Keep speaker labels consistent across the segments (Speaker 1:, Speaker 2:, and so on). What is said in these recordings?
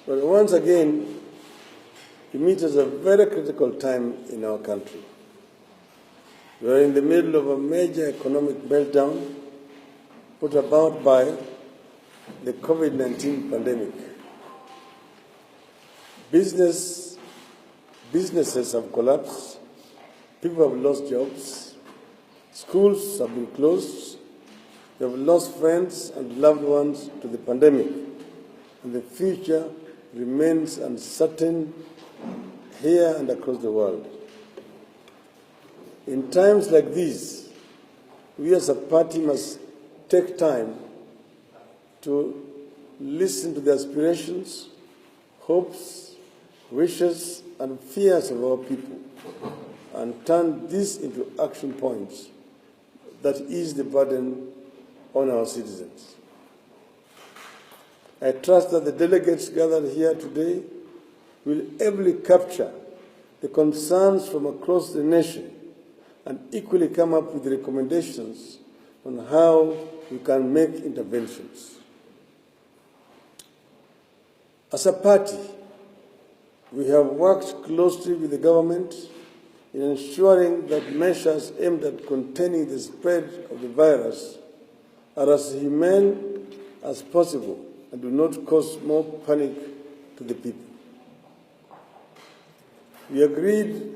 Speaker 1: But once again, we meet at a very critical time in our country. We are in the middle of a major economic meltdown put about by the COVID-19 pandemic. Businesses have collapsed, people have lost jobs, schools have been closed, we have lost friends and loved ones to the pandemic, and the future remains uncertain here and across the world. In times like these, we as a party must take time to listen to the aspirations, hopes, wishes, and fears of our people and turn this into action points that ease the burden on our citizens. I trust that the delegates gathered here today will ably capture the concerns from across the nation and equally come up with recommendations on how we can make interventions. As a party, we have worked closely with the government in ensuring that measures aimed at containing the spread of the virus are as humane as possible and do not cause more panic to the people. We agreed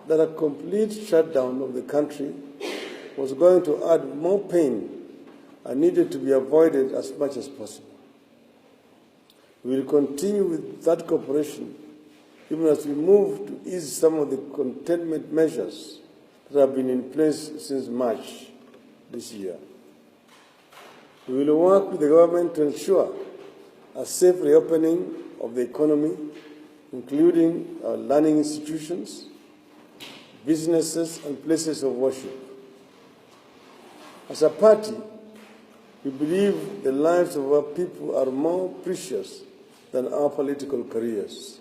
Speaker 1: that a complete shutdown of the country was going to add more pain and needed to be avoided as much as possible. We will continue with that cooperation even as we move to ease some of the containment measures that have been in place since March this year. We will work with the government to ensure a safe reopening of the economy, including our learning institutions, businesses, and places of worship. As a party, we believe the lives of our people are more precious than our political careers.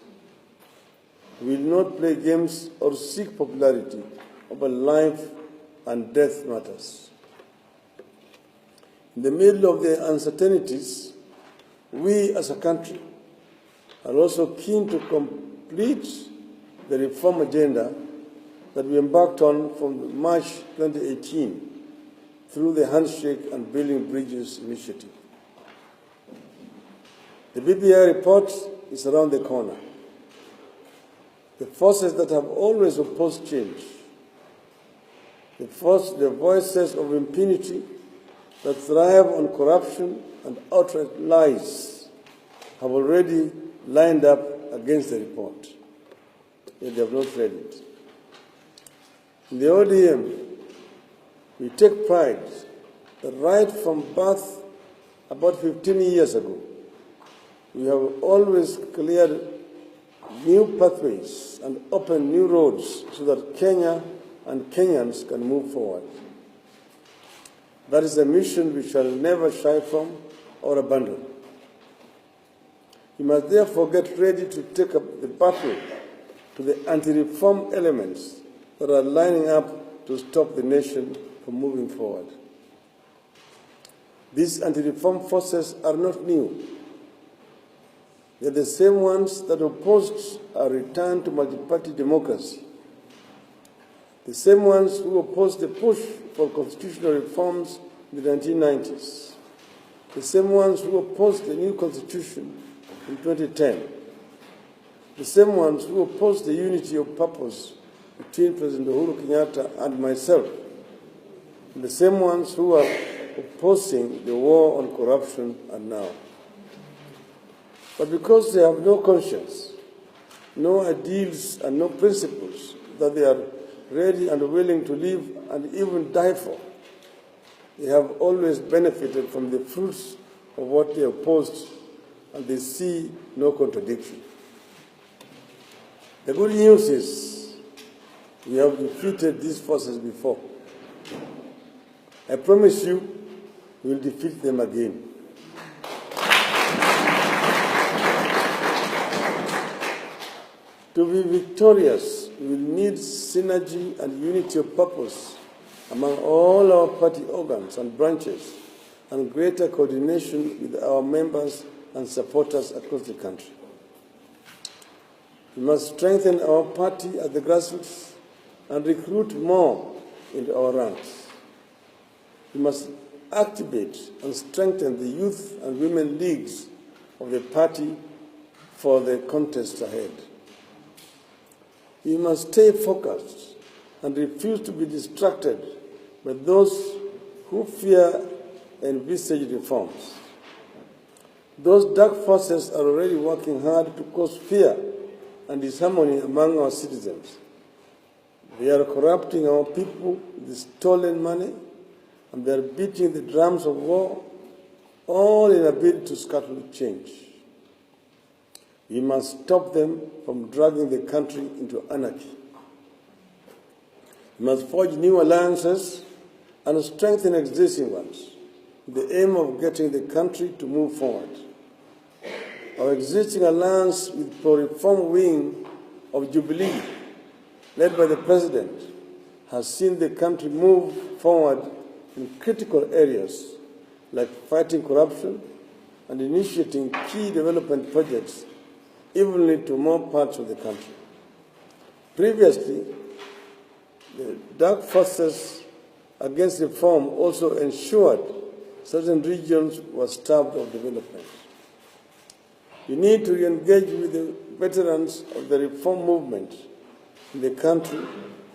Speaker 1: We will not play games or seek popularity over life and death matters. In the middle of the uncertainties, we as a country are also keen to complete the reform agenda that we embarked on from March 2018 through the Handshake and Building Bridges initiative. The BBI report is around the corner. The forces that have always opposed change, the voices of impunity that thrive on corruption and outright lies have already lined up against the report, yet they have not read it. In the ODM, we take pride that right from birth, about 15 years ago, we have always cleared new pathways and opened new roads so that Kenya and Kenyans can move forward. That is a mission we shall never shy from or abandon. We must therefore get ready to take up the battle to the anti-reform elements that are lining up to stop the nation from moving forward. These anti-reform forces are not new. They are the same ones that opposed a return to multi-party democracy, the same ones who opposed the push for constitutional reforms in the 1990s, the same ones who opposed the new constitution in 2010, the same ones who opposed the unity of purpose between President Uhuru Kenyatta and myself, and the same ones who are opposing the war on corruption and now. But because they have no conscience, no ideals, and no principles that they are ready and willing to live and even die for, they have always benefited from the fruits of what they opposed, and they see no contradiction. The good news is we have defeated these forces before. I promise you we will defeat them again. To be victorious, we will need synergy and unity of purpose among all our party organs and branches, and greater coordination with our members and supporters across the country. We must strengthen our party at the grassroots and recruit more into our ranks. We must activate and strengthen the youth and women leagues of the party for the contest ahead. We must stay focused and refuse to be distracted by those who fear envisaged reforms. Those dark forces are already working hard to cause fear and disharmony among our citizens. They are corrupting our people with stolen money, and they are beating the drums of war, all in a bid to scuttle change. We must stop them from dragging the country into anarchy. We must forge new alliances and strengthen existing ones, with the aim of getting the country to move forward. Our existing alliance with the pro-reform wing of Jubilee, led by the President, has seen the country move forward in critical areas like fighting corruption and initiating key development projects evenly to more parts of the country. Previously, the dark forces against reform also ensured certain regions were starved of development. We need to re-engage with the veterans of the reform movement in the country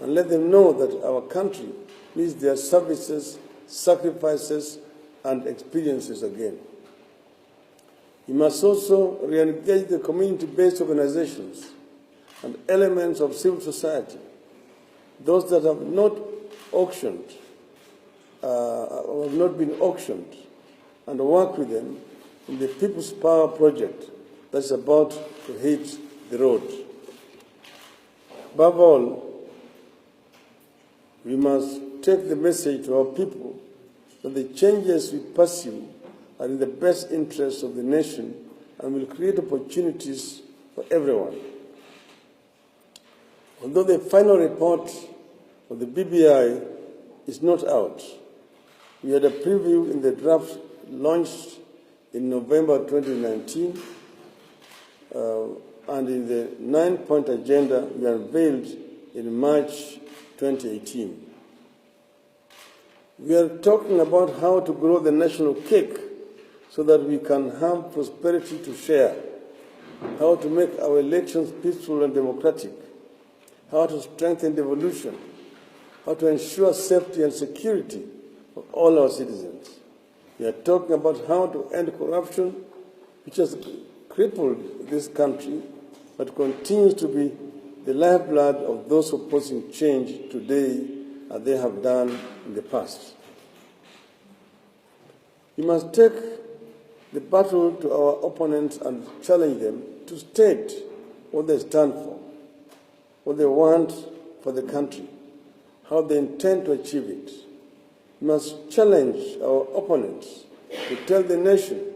Speaker 1: and let them know that our country needs their services, sacrifices, and experiences again. We must also re-engage the community-based organizations and elements of civil society, those that have not been auctioned, and work with them in the People's Power project that's about to hit the road. Above all, we must take the message to our people that the changes we pursue are in the best interests of the nation and will create opportunities for everyone. Although the final report of the BBI is not out, we had a preview in the draft launched in November 2019, and in the 9-point agenda we unveiled in March 2018. We are talking about how to grow the national cake so that we can have prosperity to share, how to make our elections peaceful and democratic, how to strengthen devolution, how to ensure safety and security for all our citizens. We are talking about how to end corruption, which has crippled this country, but continues to be the lifeblood of those opposing change today, as they have done in the past. We must take the battle to our opponents and challenge them to state what they stand for, what they want for the country, how they intend to achieve it. We must challenge our opponents to tell the nation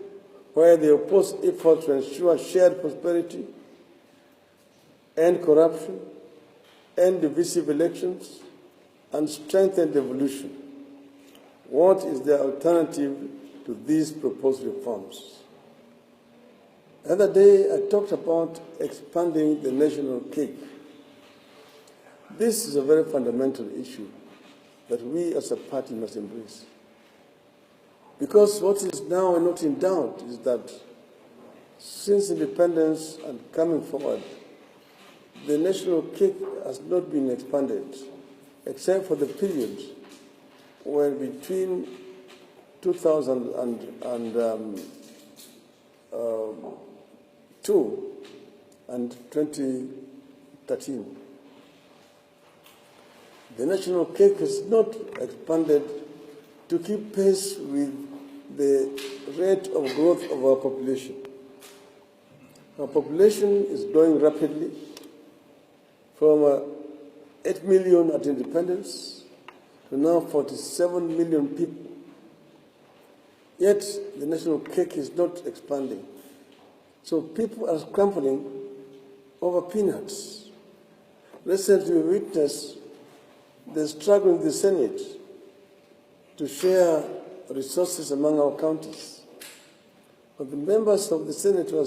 Speaker 1: where they oppose efforts to ensure shared prosperity, end corruption, end divisive elections, and strengthen devolution. What is the alternative to these proposed reforms? The other day, I talked about expanding the national cake. This is a very fundamental issue that we as a party must embrace. Because what is now not in doubt is that since independence and coming forward, the national cake has not been expanded, except for the period when between 2002 and 2013. The national cake is not expanded to keep pace with the rate of growth of our population. Our population is growing rapidly from 8 million at independence to now 47 million people. Yet the national cake is not expanding. So people are scrambling over peanuts. Recently we witnessed the struggle in the Senate to share resources among our counties. But the members of the Senate were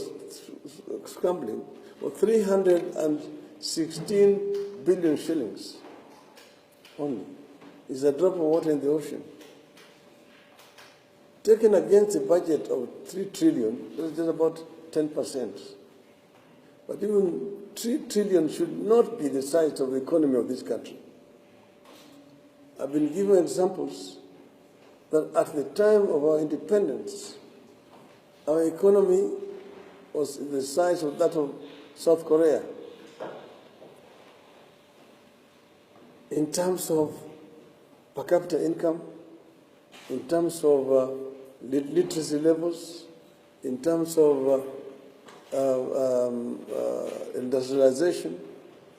Speaker 1: scrambling for 316 billion shillings only. It's a drop of water in the ocean. Taken against a budget of 3 trillion, that's just about 10%. But even 3 trillion should not be the size of the economy of this country. I've been given examples that at the time of our independence, our economy was the size of that of South Korea. In terms of per capita income, in terms of literacy levels, in terms of industrialization,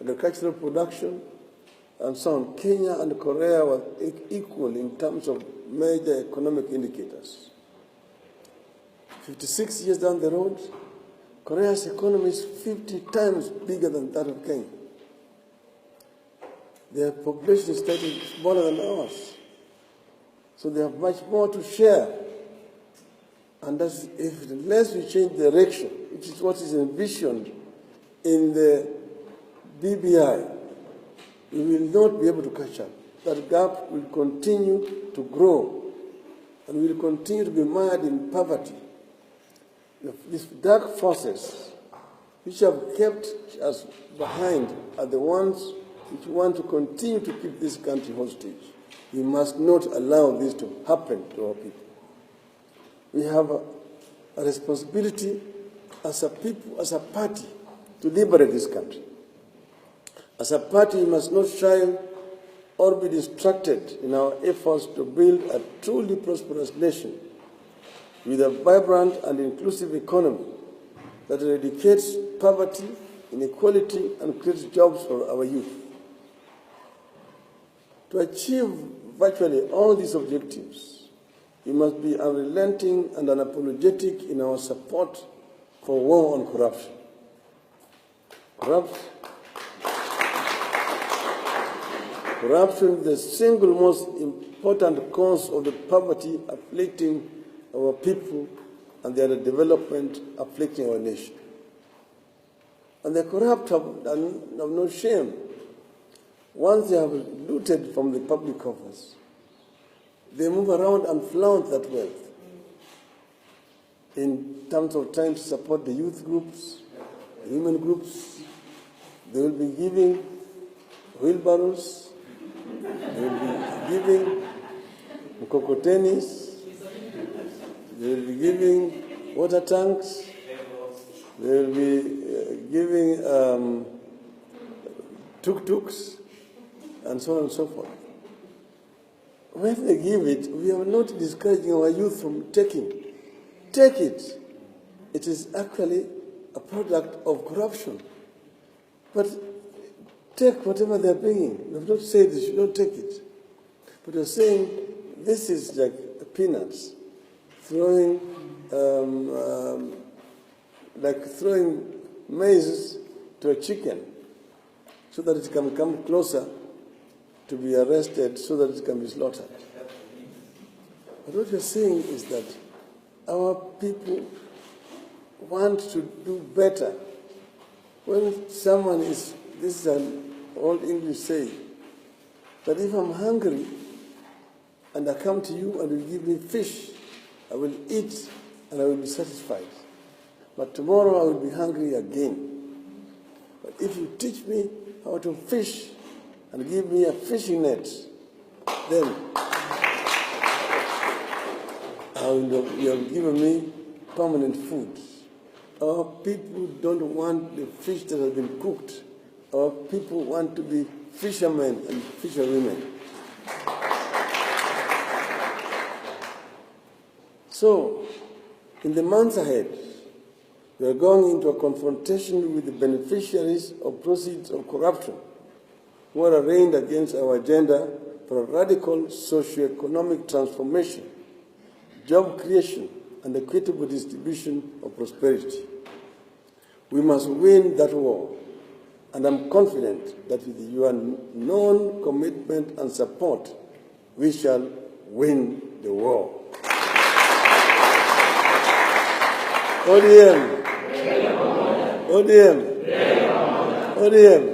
Speaker 1: agricultural production, and so on. Kenya and Korea were equal in terms of major economic indicators. 56 years down the road, Korea's economy is 50 times bigger than that of Kenya. Their population is slightly smaller than ours. So they have much more to share. And that's, unless we change direction, which is what is envisioned in the BBI, we will not be able to catch up. That gap will continue to grow, and we will continue to be mired in poverty. These dark forces which have kept us behind are the ones which want to continue to keep this country hostage. We must not allow this to happen to our people. We have a responsibility as a people, as a party, to liberate this country. As a party, we must not shy or be distracted in our efforts to build a truly prosperous nation with a vibrant and inclusive economy that eradicates poverty, inequality, and creates jobs for our youth. To achieve virtually all these objectives, we must be unrelenting and unapologetic in our support for war on corruption. Corruption is the single most important cause of the poverty afflicting our people and the underdevelopment afflicting our nation. And the corrupt have no shame. Once they have looted from the public coffers, they move around and flaunt that wealth in terms of trying to support the youth groups, the women groups. They will be giving wheelbarrows, they will be giving mkokotenis, they will be giving water tanks, they will be giving tuk-tuks, and so on and so forth. When they give it, we are not discouraging our youth from taking. Take it. It is actually a product of corruption. But take whatever they're bringing. We have not said they should not take it. But we're saying this is like peanuts, like throwing maize to a chicken so that it can come closer to be arrested, so that it can be slaughtered. But what we're saying is that our people want to do better. When someone is, this is an old English saying, that if I'm hungry and I come to you and you give me fish, I will eat and I will be satisfied. But tomorrow I will be hungry again. But if you teach me how to fish and give me a fishing net, then you have given me permanent food. Our people don't want the fish that has been cooked. Our people want to be fishermen and fisherwomen. So, in the months ahead, we are going into a confrontation with the beneficiaries of proceeds of corruption who are arraigned against our agenda for a radical socio-economic transformation, job creation, and equitable distribution of prosperity. We must win that war, and I'm confident that with your known commitment and support, we shall win the war. ODM. ODM. ODM.